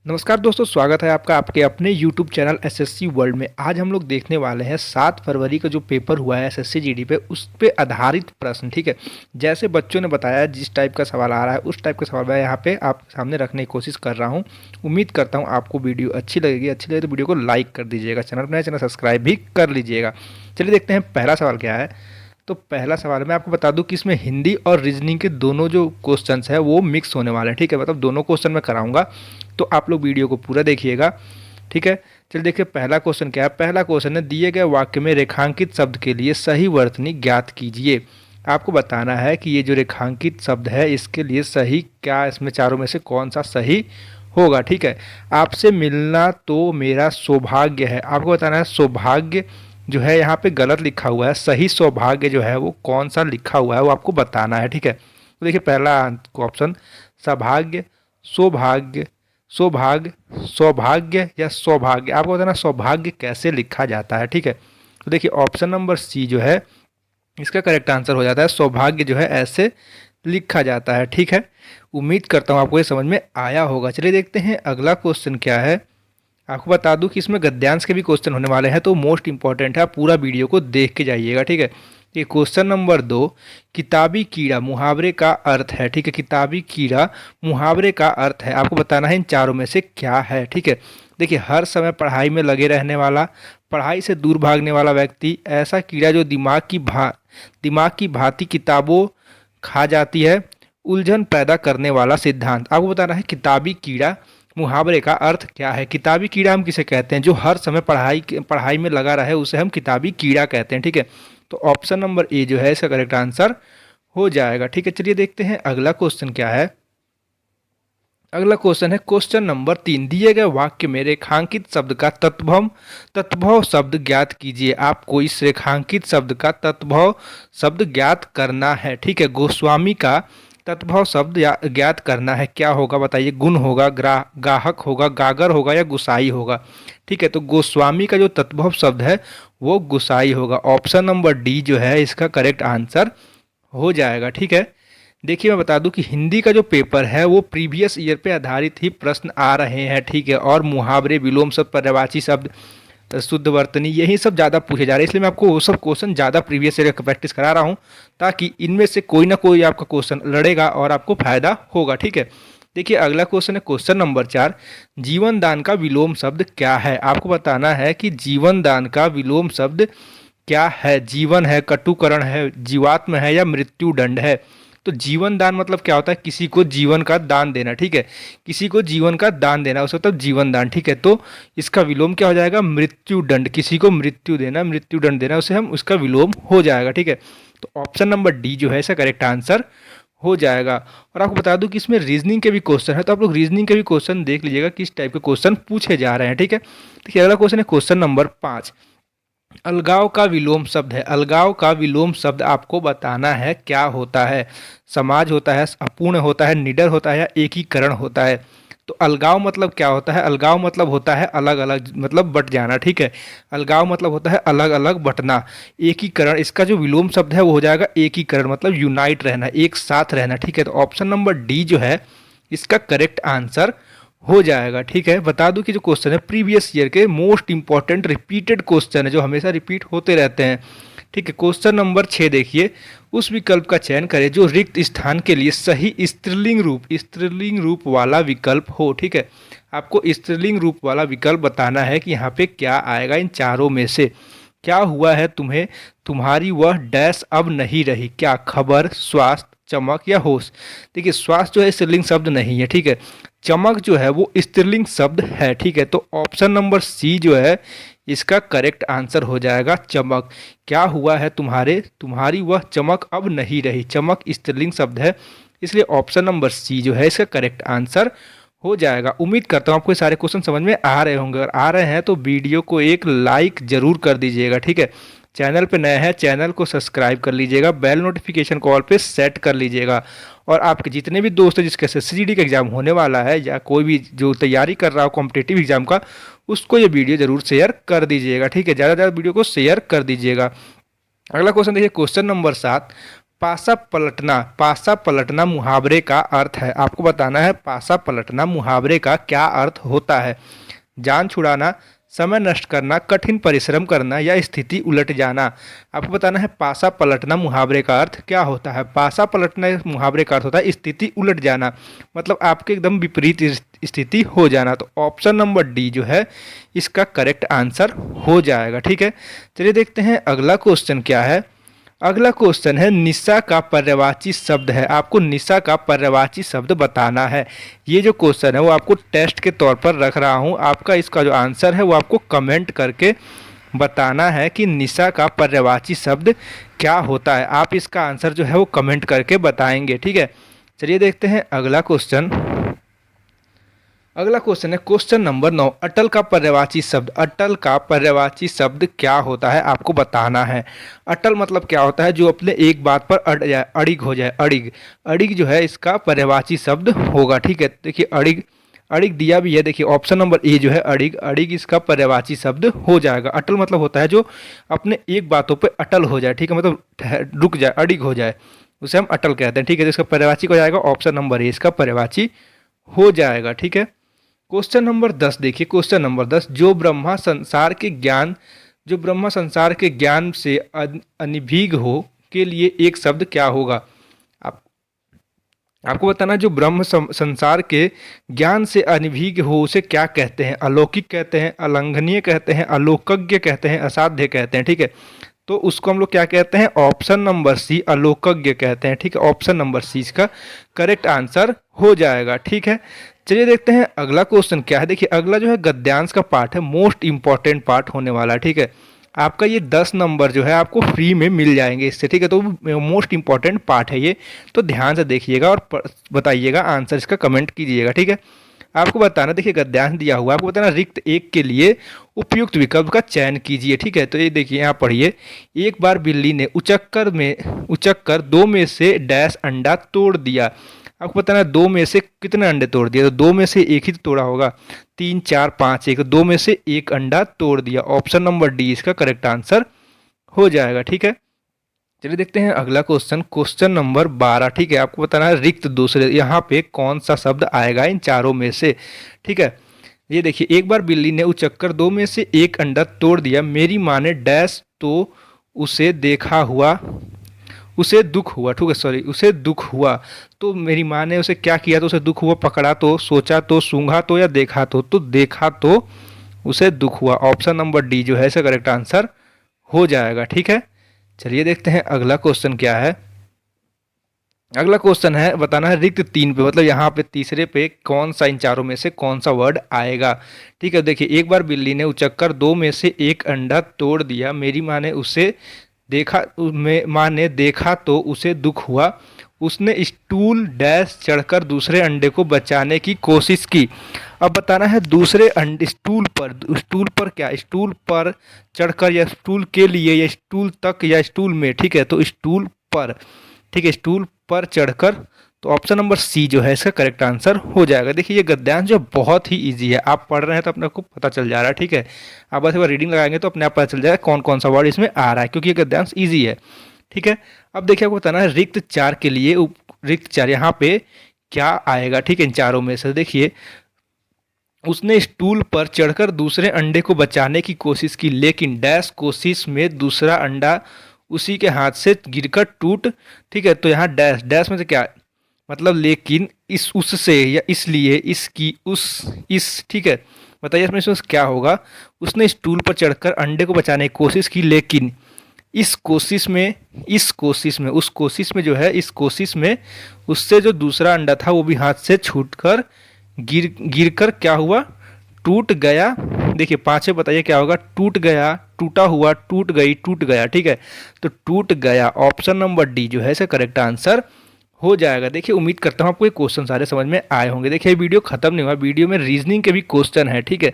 नमस्कार दोस्तों, स्वागत है आपका आपके अपने YouTube चैनल एसएससी वर्ल्ड में। आज हम लोग देखने वाले हैं 7 फरवरी का जो पेपर हुआ है एसएससी जीडी पे, उस पे आधारित प्रश्न। ठीक है, जैसे बच्चों ने बताया जिस टाइप का सवाल आ रहा है उस टाइप का सवाल मैं यहाँ पे आपके सामने रखने की कोशिश कर रहा हूँ। उम्मीद करता हूँ आपको वीडियो अच्छी लगेगी। अच्छी लगे तो वीडियो को लाइक कर दीजिएगा, चैनल सब्सक्राइब भी कर लीजिएगा। चलिए देखते हैं पहला सवाल क्या है। तो पहला सवाल मैं आपको बता दूं कि इसमें हिंदी और रीजनिंग के दोनों जो क्वेश्चंस है वो मिक्स होने वाले हैं। ठीक है, मतलब दोनों क्वेश्चन मैं कराऊंगा, तो आप लोग वीडियो को पूरा देखिएगा। ठीक है, चलिए देखिए पहला क्वेश्चन क्या है। पहला क्वेश्चन है, दिए गए वाक्य में रेखांकित शब्द के लिए सही वर्तनी ज्ञात कीजिए। आपको बताना है कि ये जो रेखांकित शब्द है इसके लिए सही क्या, इसमें चारों में से कौन सा सही होगा। ठीक है, आपसे मिलना तो मेरा सौभाग्य है। आपको बताना है सौभाग्य जो है यहाँ पे गलत लिखा हुआ है, सही सौभाग्य जो है वो कौन सा लिखा हुआ है वो आपको बताना है। ठीक है, तो देखिए पहला ऑप्शन सौभाग्य, सौभाग्य, सौभाग्य, सौभाग्य या सौभाग्य। आपको बताना सौभाग्य कैसे लिखा जाता है। ठीक है, तो देखिए ऑप्शन नंबर सी जो है इसका करेक्ट आंसर हो जाता है। सौभाग्य जो है ऐसे लिखा जाता है। ठीक है, उम्मीद करता हूँ आपको ये समझ में आया होगा। चलिए देखते हैं अगला क्वेश्चन क्या है। आपको बता दूं कि इसमें गद्यांश के भी क्वेश्चन होने वाले हैं, तो मोस्ट इंपॉर्टेंट है, आप पूरा वीडियो को देख के जाइएगा। ठीक है, ये क्वेश्चन नंबर 2, किताबी कीड़ा मुहावरे का अर्थ है। ठीक है, किताबी कीड़ा मुहावरे का अर्थ है। आपको बताना है इन चारों में से क्या है। ठीक है, देखिए हर समय पढ़ाई में लगे रहने वाला, पढ़ाई से दूर भागने वाला व्यक्ति, ऐसा कीड़ा जो दिमाग की भांति किताबों खा जाती है, उलझन पैदा करने वाला सिद्धांत। आपको बताना है किताबी कीड़ा मुहावरे का अर्थ क्या है। किताबी कीड़ा हम किसे कहते हैं, जो हर समय पढ़ाई में लगा रहे उसे हम किताबी कीड़ा कहते हैं। ठीक है, तो ऑप्शन नंबर ए जो है इसका करेक्ट आंसर हो जाएगा। ठीक है, चलिए देखते हैं अगला क्वेश्चन क्या है। अगला क्वेश्चन है क्वेश्चन नंबर 3, दिए गए वाक्य में रेखांकित शब्द का तत्भव शब्द ज्ञात कीजिए। आपको इस रेखांकित शब्द का तत्भव शब्द ज्ञात करना है। ठीक है, गोस्वामी का तत्भव शब्द ज्ञात करना है। क्या होगा बताइए, गुण होगा, गाहक होगा, गागर होगा या गुसाई होगा। ठीक है, तो गोस्वामी का जो तत्भव शब्द है वो गुसाई होगा। ऑप्शन नंबर डी जो है इसका करेक्ट आंसर हो जाएगा। ठीक है, देखिए मैं बता दूं कि हिंदी का जो पेपर है वो प्रीवियस ईयर पे आधारित ही प्रश्न आ रहे हैं। ठीक है, और मुहावरे, विलोम शब्द, पर्यायवाची शब्द, शुद्ध वर्तनी, यही सब ज़्यादा पूछे जा रहे हैं। इसलिए मैं आपको वो सब क्वेश्चन ज़्यादा प्रीवियस ईयर का प्रैक्टिस करा रहा हूँ, ताकि इनमें से कोई ना कोई आपका क्वेश्चन लड़ेगा और आपको फायदा होगा। ठीक है, देखिए अगला क्वेश्चन है क्वेश्चन नंबर 4, जीवन दान का विलोम शब्द क्या है। आपको बताना है कि जीवन दान का विलोम शब्द क्या है। जीवन है, कटुकरण है, जीवात्म है या मृत्यु दंड है। तो जीवन दान मतलब क्या होता है, किसी को जीवन का दान देना। ठीक है, किसी को जीवन का दान देना उसे मतलब जीवन दान। ठीक है, तो इसका विलोम क्या हो जाएगा, मृत्यु दंड। किसी को मृत्यु देना, मृत्यु दंड देना, उसे हम उसका विलोम हो जाएगा। ठीक है, तो ऑप्शन नंबर डी जो है इसका करेक्ट आंसर हो जाएगा। और आपको बता दूं कि इसमें रीजनिंग के भी क्वेश्चन है, तो आप लोग रीजनिंग के भी क्वेश्चन देख लीजिएगा किस टाइप के क्वेश्चन पूछे जा रहे हैं। ठीक है, देखिए अगला क्वेश्चन है क्वेश्चन नंबर 5, अलगाव का विलोम शब्द है। अलगाव का विलोम शब्द आपको बताना है क्या होता है। समाज होता है, अपूर्ण होता है, निडर होता है या एकीकरण होता है। तो अलगाव मतलब क्या होता है, अलगाव मतलब होता है अलग अलग, मतलब बट जाना। ठीक है, अलगाव मतलब होता है अलग अलग बटना। एकीकरण, इसका जो विलोम शब्द है वो हो जाएगा एकीकरण, मतलब यूनाइट रहना, एक साथ रहना। ठीक है, तो ऑप्शन नंबर डी जो है इसका करेक्ट आंसर हो जाएगा। ठीक है, बता दूं कि जो क्वेश्चन है प्रीवियस ईयर के मोस्ट इंपॉर्टेंट रिपीटेड क्वेश्चन है, जो हमेशा रिपीट होते रहते हैं। ठीक है, क्वेश्चन नंबर 6 देखिए, उस विकल्प का चयन करें जो रिक्त स्थान के लिए सही स्त्रीलिंग रूप वाला विकल्प हो। ठीक है, आपको स्त्रीलिंग रूप वाला विकल्प बताना है कि यहाँ पे क्या आएगा इन चारों में से। क्या हुआ है तुम्हें, तुम्हारी वह डैश अब नहीं रही। क्या, खबर, स्वास्थ्य, चमक या होश। देखिए स्वास्थ्य जो है स्त्रीलिंग शब्द नहीं है। ठीक है, चमक जो है वो स्त्रीलिंग शब्द है। ठीक है, तो ऑप्शन नंबर सी जो है इसका करेक्ट आंसर हो जाएगा, चमक। क्या हुआ है तुम्हारी वह चमक अब नहीं रही। चमक स्त्रीलिंग शब्द है, इसलिए ऑप्शन नंबर सी जो है इसका करेक्ट आंसर हो जाएगा। उम्मीद करता हूँ आपको ये सारे क्वेश्चन समझ में आ रहे होंगे। अगर आ रहे हैं तो वीडियो को एक लाइक जरूर कर दीजिएगा। ठीक है, चैनल पे नए हैं चैनल को सब्सक्राइब कर लीजिएगा, बेल नोटिफिकेशन कॉल पे सेट कर लीजिएगा। और आपके जितने भी दोस्त हैं जिसका एसएससी का एग्जाम होने वाला है या कोई भी जो तैयारी कर रहा हो कॉम्पिटेटिव एग्जाम का, उसको ये वीडियो जरूर शेयर कर दीजिएगा। ठीक है, ज़्यादा से ज़्यादा वीडियो को शेयर कर दीजिएगा। अगला क्वेश्चन देखिए क्वेश्चन नंबर 7, पासा पलटना मुहावरे का अर्थ है। आपको बताना है पासा पलटना मुहावरे का क्या अर्थ होता है। जान छुड़ाना, समय नष्ट करना, कठिन परिश्रम करना या स्थिति उलट जाना। आपको बताना है पासा पलटना मुहावरे का अर्थ क्या होता है। पासा पलटना मुहावरे का अर्थ होता है स्थिति उलट जाना, मतलब आपके एकदम विपरीत स्थिति हो जाना। तो ऑप्शन नंबर डी जो है इसका करेक्ट आंसर हो जाएगा। ठीक है, चलिए देखते हैं अगला क्वेश्चन क्या है। अगला क्वेश्चन है निशा का पर्यायवाची शब्द है। आपको निशा का पर्यायवाची शब्द बताना है। ये जो क्वेश्चन है वो आपको टेस्ट के तौर पर रख रहा हूँ। आपका इसका जो आंसर है वो आपको कमेंट करके बताना है कि निशा का पर्यायवाची शब्द क्या होता है। आप इसका आंसर जो है वो कमेंट करके बताएंगे। ठीक है, चलिए देखते हैं अगला क्वेश्चन। अगला क्वेश्चन है क्वेश्चन नंबर 9। अटल का पर्यायवाची शब्द, अटल का पर्यायवाची शब्द क्या होता है आपको बताना है। अटल मतलब क्या होता है, जो अपने एक बात पर अड़ जाए, अड़िग हो जाए। अड़िग, अड़िग जो है इसका पर्यायवाची शब्द होगा। ठीक है, देखिए अड़िग, अड़िग दिया भी है। देखिए ऑप्शन नंबर ए जो है अड़िग, अड़िग इसका पर्यायवाची शब्द हो जाएगा। अटल मतलब होता है जो अपने एक बातों पर अटल हो जाए। ठीक है, मतलब रुक जाए, अड़िग हो जाए, उसे हम अटल कहते हैं। ठीक है, तो इसका पर्यायवाची हो जाएगा ऑप्शन नंबर ए, इसका पर्यायवाची हो जाएगा। ठीक है, क्वेश्चन नंबर 10 देखिए। क्वेश्चन नंबर 10, जो ब्रह्मा संसार के ज्ञान से अनभिज्ञ हो के लिए एक शब्द क्या होगा। आप आपको बताना, जो ब्रह्म संसार के ज्ञान से अनभिज्ञ हो उसे क्या कहते हैं। अलौकिक कहते हैं, अलंघनीय कहते हैं, अलोकज्ञ कहते हैं, असाध्य कहते हैं। ठीक है, तो उसको हम लोग क्या कहते हैं, ऑप्शन नंबर सी अलोकज्ञ कहते हैं। ठीक है, ऑप्शन नंबर सी इसका करेक्ट आंसर हो जाएगा। ठीक है, चलिए देखते हैं अगला क्वेश्चन क्या है। देखिए अगला जो है गद्यांश का पार्ट है, मोस्ट इंपॉर्टेंट पार्ट होने वाला है। ठीक है, आपका ये 10 नंबर जो है आपको फ्री में मिल जाएंगे इससे। ठीक है, तो मोस्ट इंपॉर्टेंट पार्ट है ये, तो ध्यान से देखिएगा और बताइएगा, आंसर इसका कमेंट कीजिएगा। ठीक है, आपको बताना, देखिए गद्यांश दिया हुआ, आपको बताना रिक्त एक के लिए उपयुक्त विकल्प का चयन कीजिए। ठीक है, तो ये देखिए यहाँ पढ़िए। एक बार बिल्ली ने उचक्कर 2 में से डैश अंडा तोड़ दिया। आपको बताना है 2 में से कितने अंडे तोड़ दिए, तो 2 में से एक ही तो तोड़ा होगा। 3 4 5 1, 2 में से एक अंडा तोड़ दिया। ऑप्शन नंबर डी इसका करेक्ट आंसर हो जाएगा। ठीक है, चलिए देखते हैं अगला क्वेश्चन। Question number 12। ठीक है, आपको बताना है रिक्त दूसरे, यहाँ पे कौन सा शब्द आएगा इन चारों में से। ठीक है, ये देखिए, एक बार बिल्ली ने उचक्कर 2 में से एक अंडा तोड़ दिया, मेरी माँ ने डैश तो उसे दुख हुआ। ठीक है, सॉरी, उसे दुख हुआ। तो मेरी माँ ने उसे क्या किया, तो उसे दुख हुआ। पकड़ा तो, सोचा तो, सूंघा तो या देखा तो देखा तो उसे दुख हुआ। ऑप्शन नंबर डी जो है इसका करेक्ट आंसर हो जाएगा। ठीक है, चलिए देखते हैं अगला क्वेश्चन क्या है। अगला क्वेश्चन है बताना है रिक्त 3 पे, मतलब यहाँ पे तीसरे पे कौन सा इन चारों में से कौन सा वर्ड आएगा। ठीक है, देखिए एक बार बिल्ली ने उचक्कर 2 में से एक अंडा तोड़ दिया, मेरी माँ ने देखा तो उसे दुख हुआ। उसने स्टूल डैश चढ़कर दूसरे अंडे को बचाने की कोशिश की। अब बताना है दूसरे अंडे, स्टूल पर क्या, स्टूल पर चढ़कर या स्टूल के लिए या स्टूल तक या स्टूल में। ठीक है, तो स्टूल पर, ठीक है, स्टूल पर चढ़कर, तो ऑप्शन नंबर सी जो है इसका करेक्ट आंसर हो जाएगा। देखिए ये गद्यांश जो बहुत ही इजी है, आप पढ़ रहे हैं तो अपने को पता चल जा रहा है। ठीक है, आप बस एक बार रीडिंग लगाएंगे तो अपने आप पता चल जाएगा कौन कौन सा वर्ड इसमें आ रहा है, क्योंकि ये गद्यांश इजी है। ठीक है, अब देखिए आपको बताना है रिक्त 4 के लिए, रिक्त 4 यहाँ पे क्या आएगा। ठीक है, इन चारों में से देखिए, उसने स्टूल पर चढ़कर दूसरे अंडे को बचाने की कोशिश की, लेकिन डैश कोशिश में दूसरा अंडा उसी के हाथ से गिरकर टूट। ठीक है, तो यहाँ डैश, डैश में से क्या मतलब, लेकिन इस, उससे या इसलिए, इसकी, इस। ठीक है, बताइए इसमें क्या होगा। उसने स्टूल पर चढ़कर अंडे को बचाने की कोशिश की, लेकिन इस कोशिश में उससे जो दूसरा अंडा था वो भी हाथ से छूटकर गिरकर क्या हुआ, टूट गया। देखिए 5 बताइए क्या होगा, टूट गया, टूटा हुआ, टूट गई, टूट गया। ठीक है, तो टूट गया, ऑप्शन नंबर डी जो है इसका करेक्ट आंसर हो जाएगा। देखिए उम्मीद करता हूँ आपको ये क्वेश्चन सारे समझ में आए होंगे। देखिए वीडियो खत्म नहीं हुआ, वीडियो में रीजनिंग के भी क्वेश्चन है। ठीक है,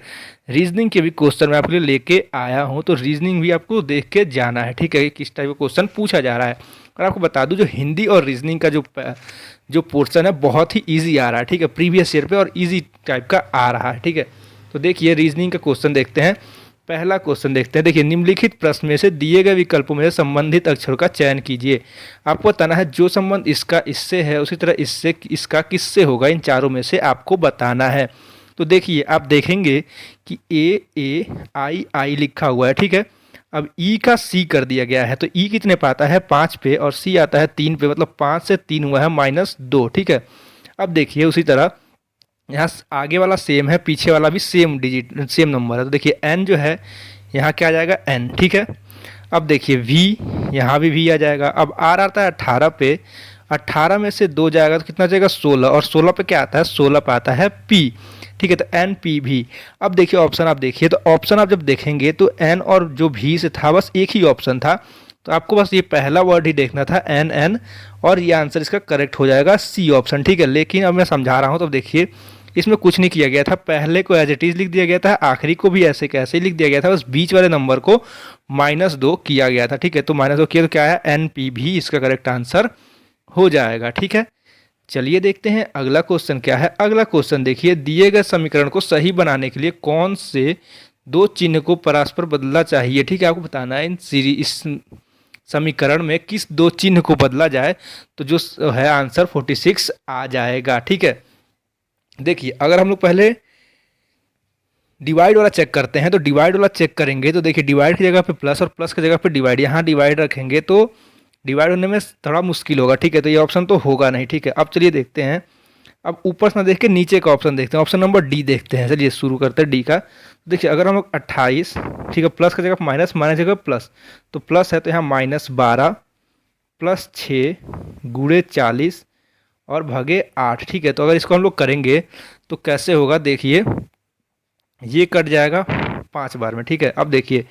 रीजनिंग के भी क्वेश्चन मैं आपके लिए लेके आया हूँ, तो रीजनिंग भी आपको देख के जाना है। ठीक है, किस टाइप का क्वेश्चन पूछा जा रहा है। और आपको बता दूं, जो हिंदी और रीजनिंग का जो पोर्शन है बहुत ही ईजी आ रहा है। ठीक है, प्रीवियस ईयर पे और ईजी टाइप का आ रहा है। ठीक है, तो देखिए रीजनिंग का क्वेश्चन देखते हैं। पहला क्वेश्चन देखते हैं। देखिए, निम्नलिखित प्रश्न में से दिए गए विकल्पों में से संबंधित अक्षरों का चयन कीजिए। आपको बताना है जो संबंध इसका इससे है उसी तरह इससे इसका किससे होगा, इन चारों में से आपको बताना है। तो देखिए, आप देखेंगे कि ए आई आई लिखा हुआ है, ठीक है। अब ई का सी कर दिया गया है, तो ई कितने पे आता है 5 पे और सी आता है 3 पे, मतलब 5 से 3 हुआ है -2, ठीक है। अब देखिए उसी तरह यहाँ आगे वाला सेम है, पीछे वाला भी सेम डिजिट सेम नंबर है। तो देखिए एन जो है यहाँ क्या आ जाएगा एन, ठीक है। अब देखिए वी, यहाँ भी वी आ जाएगा। अब आर आता है 18 पे, 18 में से 2 जाएगा तो कितना जाएगा 16, और 16 पे क्या आता है 16 पे आता है पी, ठीक है। तो एन पी भी। अब देखिए ऑप्शन आप देखिए, तो ऑप्शन आप जब देखेंगे तो एन और जो भी से था बस एक ही ऑप्शन था, तो आपको बस ये पहला वर्ड ही देखना था एन एन, और ये आंसर इसका करेक्ट हो जाएगा सी ऑप्शन, ठीक है। लेकिन अब मैं समझा रहा हूँ, तो देखिए इसमें कुछ नहीं किया गया था, पहले को एज इट इज लिख दिया गया था, आखिरी को भी ऐसे कैसे ही लिख दिया गया था, बस बीच वाले नंबर को -2 किया गया था, ठीक है। तो -2 किया तो क्या है एन पी भी इसका करेक्ट आंसर हो जाएगा, ठीक है। चलिए देखते हैं अगला क्वेश्चन क्या है। अगला क्वेश्चन देखिए, दिए गए समीकरण को सही बनाने के लिए कौन से 2 चिन्ह को परस्पर बदलना चाहिए, ठीक है। आपको बताना है इस समीकरण में किस 2 चिन्ह को बदला जाए तो जो है आंसर 46 आ जाएगा, ठीक है। देखिए अगर हम लोग पहले डिवाइड वाला चेक करते हैं, तो डिवाइड वाला चेक करेंगे तो देखिए डिवाइड की जगह पे प्लस और प्लस की जगह पे डिवाइड, यहाँ डिवाइड रखेंगे तो डिवाइड होने में थोड़ा मुश्किल होगा, ठीक है। तो ये ऑप्शन तो होगा नहीं, ठीक है। अब चलिए देखते हैं, अब ऊपर से ना देख के नीचे का ऑप्शन देखते हैं, ऑप्शन नंबर डी देखते हैं। चलिए शुरू करते हैं डी का। देखिए अगर हम लोग 28, ठीक है, प्लस की जगह माइनस, माइनस जगह प्लस, तो प्लस है तो यहाँ -12 + 6 × 40 और भागे 8, ठीक है। तो अगर इसको हम लोग करेंगे तो कैसे होगा, देखिए ये कट जाएगा 5 बार में, ठीक है। अब देखिए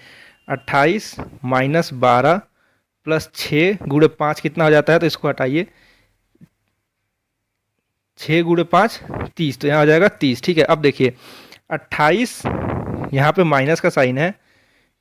28 -12 + 6 × 5 कितना हो जाता है, तो इसको हटाइए, 6 × 5 30, तो यहाँ हो जाएगा 30, ठीक है। अब देखिए 28, यहाँ पे माइनस का साइन है,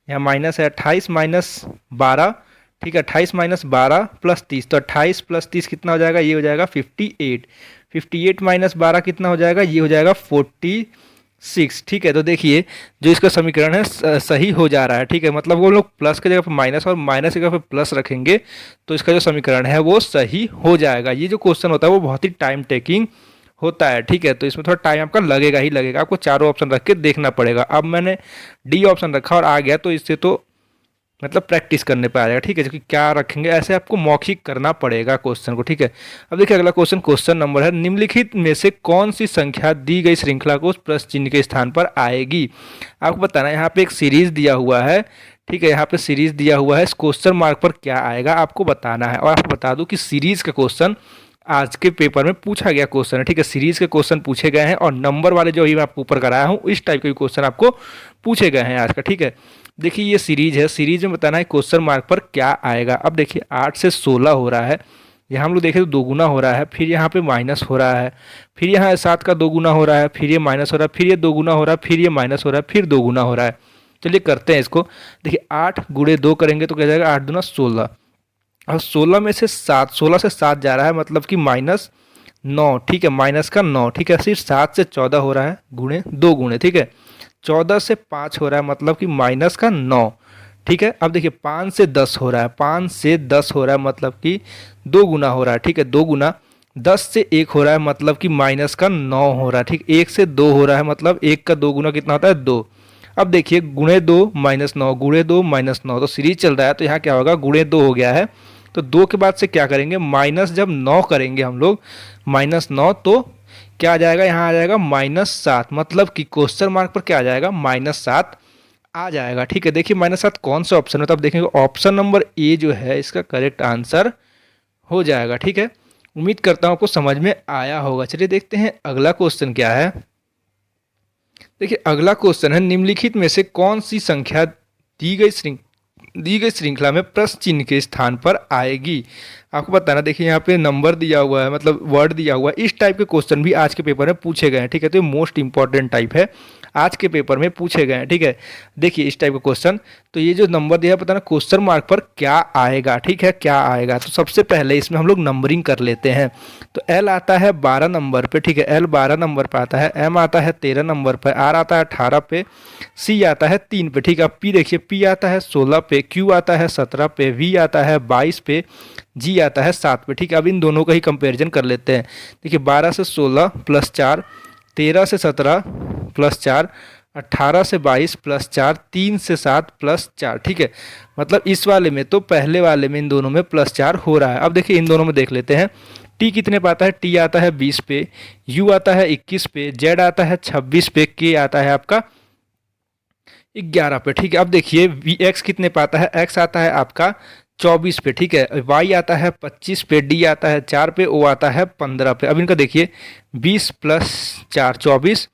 यहाँ माइनस है, 28 -12, ठीक है, 28 -12 + 30, तो 28 + 30 कितना हो जाएगा, ये हो जाएगा 58, 58 -12 कितना हो जाएगा, ये हो जाएगा 46, ठीक है। तो देखिए जो इसका समीकरण है सही हो जा रहा है, ठीक है। मतलब वो लोग प्लस की जगह पर माइनस और माइनस की जगह पर प्लस रखेंगे तो इसका जो समीकरण है वो सही हो जाएगा। ये जो क्वेश्चन होता है वो बहुत ही टाइम टेकिंग होता है, ठीक है। तो इसमें थोड़ा टाइम आपका लगेगा ही लगेगा, आपको चारों ऑप्शन रख के देखना पड़ेगा। अब मैंने डी ऑप्शन रखा और आ गया, तो इससे तो मतलब प्रैक्टिस करने पे आ जाएगा, ठीक है। क्योंकि क्या रखेंगे ऐसे आपको मौखिक करना पड़ेगा क्वेश्चन को, ठीक है। अब देखिए अगला क्वेश्चन, क्वेश्चन नंबर है, निम्नलिखित में से कौन सी संख्या दी गई श्रृंखला को उस प्रश्न चिन्ह के स्थान पर आएगी। आपको बताना है, यहाँ पे एक सीरीज दिया हुआ है, ठीक है, यहाँ पे सीरीज दिया हुआ है, इस क्वेश्चन मार्क पर क्या आएगा आपको बताना है। और आपको बता दूं कि सीरीज का क्वेश्चन आज के पेपर में पूछा गया क्वेश्चन है, ठीक है। सीरीज के क्वेश्चन पूछे गए हैं और नंबर वाले जो ही मैं आपको ऊपर कराया हूँ इस टाइप के क्वेश्चन आपको पूछे गए हैं आज का, ठीक है। देखिए ये सीरीज है, सीरीज में बताना है क्वेश्चन मार्क पर क्या आएगा। अब देखिए 8 से 16 हो रहा है, यहाँ हम लोग देखें तो 2 गुना हो रहा है, फिर यहाँ पे माइनस हो रहा है, फिर यहाँ 7 का 2 गुना हो रहा है, फिर ये माइनस हो रहा है, फिर ये 2 गुना हो रहा है, फिर ये माइनस हो रहा है, फिर 2 गुना हो रहा है। चलिए करते हैं इसको। देखिए 8 × 2 करेंगे तो क्या जाएगा, 8 दूना 16, और 16 में से 7, 16 से 7 जा रहा है, मतलब कि -9, ठीक है, माइनस का 9, ठीक है। सिर्फ 7 से 14 हो रहा है, गुणे 2 गुणे, ठीक है। 14 से 5 हो रहा है, मतलब कि माइनस का 9, ठीक है। अब देखिए 5 से 10 हो रहा है, 5 से 10 हो रहा है, मतलब कि 2 गुना हो रहा है, ठीक है, 2 गुना। 10 से 1 हो रहा है, मतलब कि माइनस का 9 हो रहा है, ठीक। 1 से 2 हो रहा है, मतलब 1 का 2 गुना कितना होता है 2। अब देखिए गुणे 2 -9, गुणे 2 -9, तो सीरीज चल रहा है, तो यहाँ क्या होगा, गुणे 2 हो गया है, तो 2 के बाद से क्या करेंगे, माइनस जब 9 करेंगे हम लोग, -9, तो क्या आ जाएगा, यहाँ आ जाएगा -7, मतलब कि क्वेश्चन मार्क पर क्या आ जाएगा, -7 आ जाएगा, ठीक है। देखिए -7 कौन सा ऑप्शन है, तो आप देखेंगे ऑप्शन नंबर ए जो है इसका करेक्ट आंसर हो जाएगा, ठीक है। उम्मीद करता हूँ आपको समझ में आया होगा। चलिए देखते हैं अगला क्वेश्चन क्या है। देखिए अगला क्वेश्चन है, निम्नलिखित में से कौन सी संख्या दी गई श्रृंखला में प्रश्न चिन्ह के स्थान पर आएगी। आपको बताना, देखिए यहाँ पे नंबर दिया हुआ है, मतलब वर्ड दिया हुआ है, इस टाइप के क्वेश्चन भी आज के पेपर में पूछे गए हैं, ठीक है। तो ये मोस्ट इंपॉर्टेंट टाइप है, आज के पेपर में पूछे गए हैं। ठीक है, देखिए इस टाइप का क्वेश्चन। तो ये जो नंबर दिया है पता ना क्वेश्चन मार्क पर क्या आएगा। ठीक है, क्या आएगा, तो सबसे पहले इसमें हम लोग नंबरिंग कर लेते हैं। तो एल आता है 12 नंबर पे। ठीक है, एल 12 नंबर पे आता है, एम आता है 13 नंबर पे, आर आता है 18 पे, सी आता है 3 पे। ठीक है, अब पी देखिए, पी आता है 16 पे, क्यू आता है 17 पे, वी आता है 22 पे, जी आता है 7 पे। ठीक है, अब इन दोनों का ही कंपैरिजन कर लेते हैं। देखिए 12 से 16 प्लस 4, 13 से 17 प्लस 4, 18 से 22 प्लस 4, 3 से 7 प्लस 4। ठीक है, मतलब इस वाले में तो पहले वाले में इन दोनों में प्लस 4 हो रहा है। अब देखिए इन दोनों में देख लेते हैं। टी कितने पे आता है, टी आता है 20 पे, यू आता है 21 पे, जेड आता है 26 पे, के आता है आपका 11 पे। ठीक है, अब देखिए वी एक्स कितने पे आता है, एक्स आता है आपका 24 पे। ठीक है, वाई आता है 25 पे, डी आता है 4 पे, ओ आता है 15 पे। अब इनका देखिए 20 प्लस 4 24,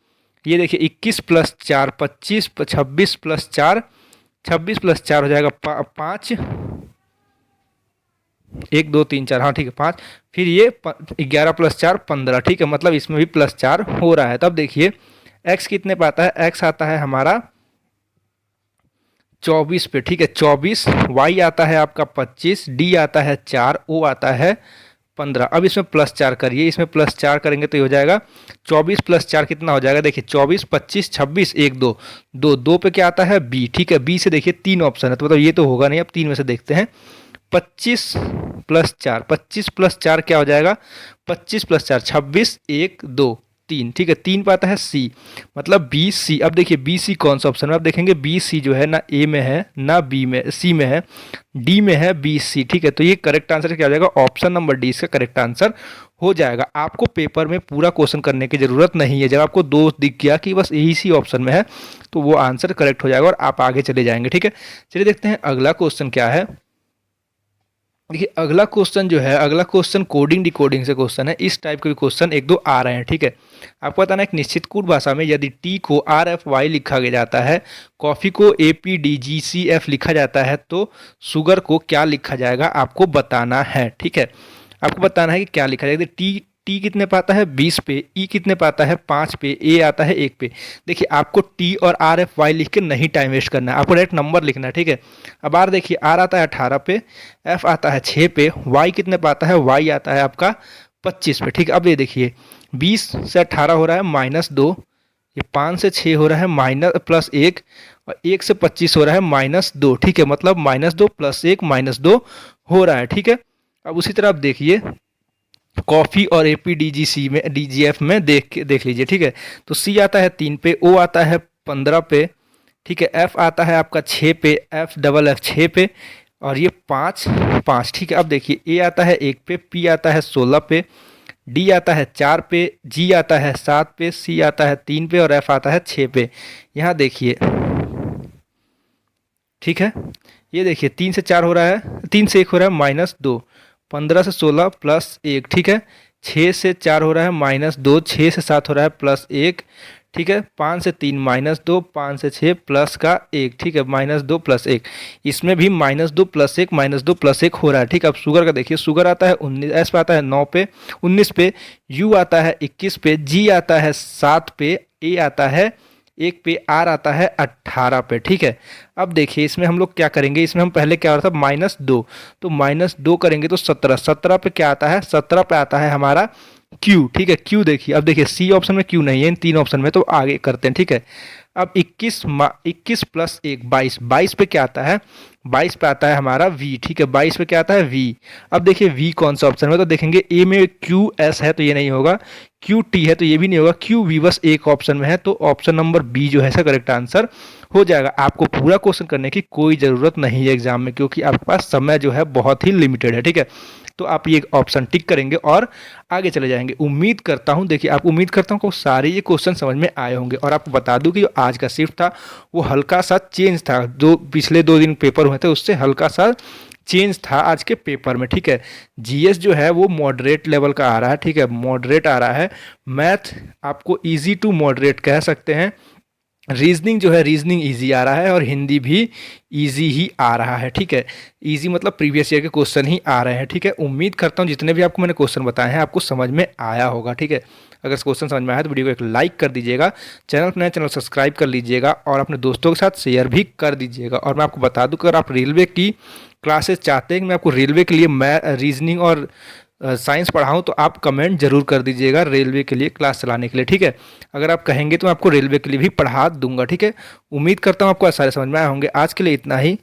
ये देखिए 21 प्लस 4 25, 26 प्लस 4 26 प्लस 4 हो जाएगा 5, 1 2 3 4, हाँ ठीक है 5, फिर ये 11 प्लस 4 15। ठीक है, मतलब इसमें भी प्लस 4 हो रहा है। तब देखिए एक्स कितने पे आता है, एक्स आता है हमारा 24 पे। ठीक है, 24, वाई आता है आपका 25, डी आता है 4, ओ आता है 15। अब इसमें प्लस 4 करिए, इसमें प्लस 4 करेंगे तो ये हो जाएगा 24 प्लस 4 कितना हो जाएगा, देखिए 24 25 26 1 2 2 2 पे क्या आता है बी। ठीक है, बी से देखिए 3 ऑप्शन है तो मतलब ये तो होगा नहीं। अब 3 में से देखते हैं, 25 प्लस 4, 25 प्लस 4 क्या हो जाएगा, 25 प्लस 4 26 1 2 3। ठीक है, 3 पे आता है सी, मतलब बी सी। अब देखिए बी सी कौन सा ऑप्शन है, अब देखेंगे बी सी जो है ना ए में है ना बी में, सी में है, डी में है, बी सी। ठीक है, तो ये करेक्ट आंसर क्या हो जाएगा, ऑप्शन नंबर डी इसका करेक्ट आंसर हो जाएगा। आपको पेपर में पूरा क्वेश्चन करने की जरूरत नहीं है, जब आपको दो दिख गया कि बस यही सी ऑप्शन में है तो वो आंसर करेक्ट हो जाएगा और आप आगे चले जाएंगे। ठीक है, चलिए देखते हैं अगला क्वेश्चन क्या है। देखिए अगला क्वेश्चन जो है, अगला क्वेश्चन कोडिंग डिकोडिंग से क्वेश्चन है। इस टाइप के भी क्वेश्चन एक दो आ रहे हैं। ठीक है, आपको बताना है एक निश्चित कूट भाषा में यदि टी को आर एफ वाई लिखा गया जाता है, कॉफ़ी को A P D G C F लिखा जाता है, तो शुगर को क्या लिखा जाएगा आपको बताना है। ठीक है, आपको बताना है कि क्या लिखा जाएगा। टी टी कितने पे आता है 20 पे, ई कितने पे आता है 5 पे, ए आता है 1 पे। देखिए आपको टी और आर एफ वाई लिख के नहीं टाइम वेस्ट करना है, आपको डायरेक्ट नंबर लिखना है। ठीक है, अब आर देखिए, आर आता है 18 पे, एफ आता है 6 पे, वाई कितने पे आता है, वाई आता है आपका 25 पे। ठीक है, अब ये देखिए 20 से 18 हो रहा है -2, ये 5 से 6 हो रहा है +1, और 1 से 25 हो रहा है -2। ठीक है, मतलब -2 +1 -2 हो रहा है। ठीक है, अब उसी तरह आप देखिए कॉफ़ी और एपीडीजीसी में डीजीएफ में देख लीजिए। ठीक है, तो सी आता है 3 पे, ओ आता है 15 पे, ठीक है, एफ आता है आपका 6 पे, एफ डबल एफ 6 पे, और ये 5 5। ठीक है, अब देखिए ए आता है 1 पे, पी आता है 16 पे, डी आता है 4 पे, जी आता है 7 पे, सी आता है 3 पे और एफ आता है 6 पे। यहाँ देखिए, ठीक है, ये देखिए 3 से 4 हो रहा है, 3 से 1 हो रहा है -2, 15 से 16 +1। ठीक है, 6 से 4 हो रहा है -2, 6 से 7 हो रहा है +1। ठीक है, 5 से 3 -2, 5 से 6 प्लस का 1। ठीक है, -2 +1, इसमें भी -2 +1 -2 +1 हो रहा है। ठीक है, अब शुगर का देखिए, शुगर आता है 19, एस पे आता है 9 पे 19 पे, यू आता है 21 पे, जी आता है 7 पे, ए आता है 1 पे, आर आता है 18 पे। ठीक है, अब देखिए इसमें हम लोग क्या करेंगे, इसमें हम पहले क्या हो रहा था -2, तो -2 करेंगे तो 17, 17 पे क्या आता है, 17 पे आता है हमारा क्यू। ठीक है, क्यू देखिए, अब देखिए सी ऑप्शन में क्यू नहीं है इन 3 ऑप्शन में, तो आगे करते हैं। ठीक है, अब 21 + 1 22, 22 पे क्या आता है, 22 पे आता है हमारा वी। ठीक है, 22 पे क्या आता है वी। अब देखिए वी कौन सा ऑप्शन में, तो देखेंगे ए में क्यू एस है तो ये नहीं होगा, क्यू टी है तो ये भी नहीं होगा, क्यू वी बस एक ऑप्शन में है, तो ऑप्शन नंबर बी जो है इसका करेक्ट आंसर हो जाएगा। आपको पूरा क्वेश्चन करने की कोई ज़रूरत नहीं है एग्जाम में, क्योंकि आपके पास समय जो है बहुत ही लिमिटेड है। ठीक है, तो आप ये ऑप्शन टिक करेंगे और आगे चले जाएंगे। उम्मीद करता हूँ, देखिए आप उम्मीद करता हूँ कि सारे ये क्वेश्चन समझ में आए होंगे। और आपको बता दूं कि जो आज का शिफ्ट था वो हल्का सा चेंज था, जो पिछले 2 दिन पेपर हुए थे उससे हल्का सा चेंज था आज के पेपर में। ठीक है, जीएस जो है वो मॉडरेट लेवल का आ रहा है। ठीक है, मॉडरेट आ रहा है, मैथ आपको इजी टू मॉडरेट कह सकते हैं, रीजनिंग जो है रीजनिंग इजी आ रहा है और हिंदी भी इजी ही आ रहा है। ठीक है, इजी मतलब प्रीवियस ईयर के क्वेश्चन ही आ रहे हैं। ठीक है, उम्मीद करता हूँ जितने भी आपको मैंने क्वेश्चन बताए हैं आपको समझ में आया होगा। ठीक है, अगर क्वेश्चन समझ में आया तो वीडियो को एक लाइक कर दीजिएगा, चैनल पर नया चैनल सब्सक्राइब कर लीजिएगा और अपने दोस्तों के साथ शेयर भी कर दीजिएगा। और मैं आपको बता दूं, अगर आप रेलवे की क्लासेस चाहते हैं कि मैं आपको रेलवे के लिए मैं रीजनिंग और साइंस पढ़ाऊँ तो आप कमेंट जरूर कर दीजिएगा रेलवे के लिए क्लास चलाने के लिए। ठीक है, अगर आप कहेंगे तो मैं आपको रेलवे के लिए भी पढ़ा दूंगा। ठीक है, उम्मीद करता हूँ आपको सारे समझ में आए होंगे। आज के लिए इतना ही।